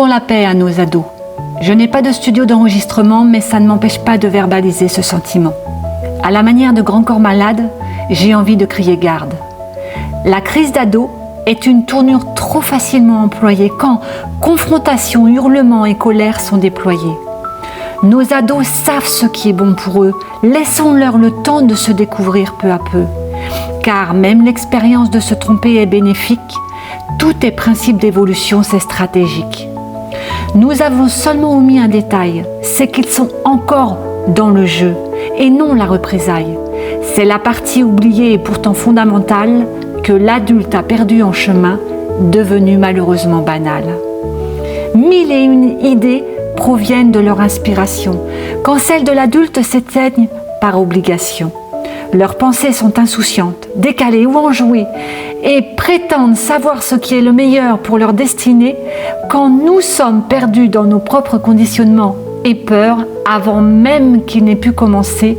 pour la paix à nos ados. Je n'ai pas de studio d'enregistrement, mais ça ne m'empêche pas de verbaliser ce sentiment. À la manière de Grand Corps Malade, j'ai envie de crier garde. La crise d'ado est une tournure trop facilement employée quand confrontation, hurlements et colère sont déployés. Nos ados savent ce qui est bon pour eux, laissons-leur le temps de se découvrir peu à peu. Car même l'expérience de se tromper est bénéfique, tout est principe d'évolution, c'est stratégique. Nous avons seulement omis un détail, c'est qu'ils sont encore dans le jeu et non la représaille. C'est la partie oubliée et pourtant fondamentale que l'adulte a perdue en chemin, devenue malheureusement banale. 1001 idées proviennent de leur inspiration, quand celles de l'adulte s'éteignent par obligation. Leurs pensées sont insouciantes, décalées ou enjouées et prétendent savoir ce qui est le meilleur pour leur destinée quand nous sommes perdus dans nos propres conditionnements et peurs avant même qu'il n'ait pu commencer,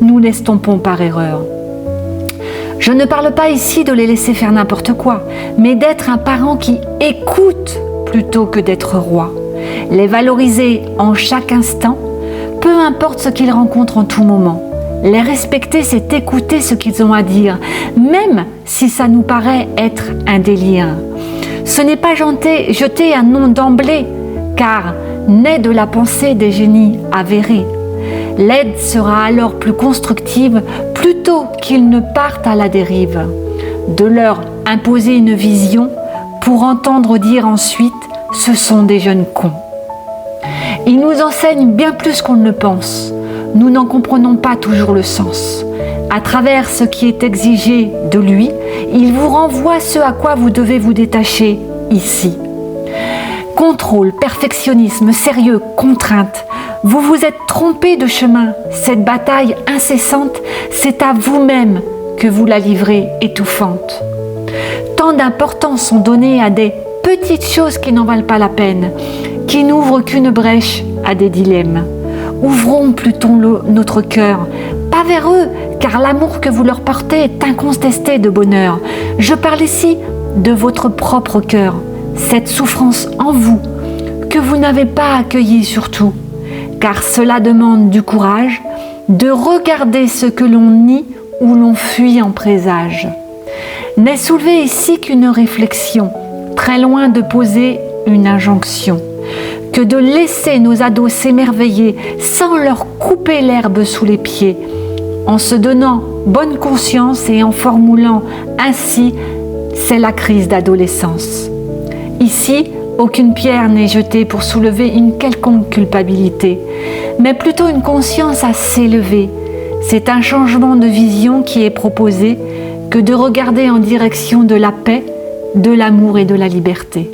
nous l'estompons par erreur. Je ne parle pas ici de les laisser faire n'importe quoi, mais d'être un parent qui écoute plutôt que d'être roi. Les valoriser en chaque instant, peu importe ce qu'ils rencontrent en tout moment. Les respecter, c'est écouter ce qu'ils ont à dire, même si ça nous paraît être un délire. Ce n'est pas jeter un nom d'emblée, car naît de la pensée des génies avérés. L'aide sera alors plus constructive plutôt qu'ils ne partent à la dérive. De leur imposer une vision pour entendre dire ensuite « ce sont des jeunes cons ». Ils nous enseignent bien plus qu'on ne le pense. Nous n'en comprenons pas toujours le sens. À travers ce qui est exigé de lui, il vous renvoie ce à quoi vous devez vous détacher ici. Contrôle, perfectionnisme, sérieux, contrainte. Vous vous êtes trompé de chemin. Cette bataille incessante, c'est à vous-même que vous la livrez étouffante. Tant d'importance sont données à des petites choses qui n'en valent pas la peine, qui n'ouvrent qu'une brèche à des dilemmes. Ouvrons plutôt notre cœur, pas vers eux, car l'amour que vous leur portez est incontesté de bonheur. Je parle ici de votre propre cœur, cette souffrance en vous, que vous n'avez pas accueillie surtout, car cela demande du courage de regarder ce que l'on nie ou l'on fuit en présage. N'est soulevé ici qu'une réflexion, très loin de poser une injonction, que de laisser nos ados s'émerveiller sans leur couper l'herbe sous les pieds, en se donnant bonne conscience et en formulant ainsi « c'est la crise d'adolescence ». Ici, aucune pierre n'est jetée pour soulever une quelconque culpabilité, mais plutôt une conscience à s'élever. C'est un changement de vision qui est proposé que de regarder en direction de la paix, de l'amour et de la liberté.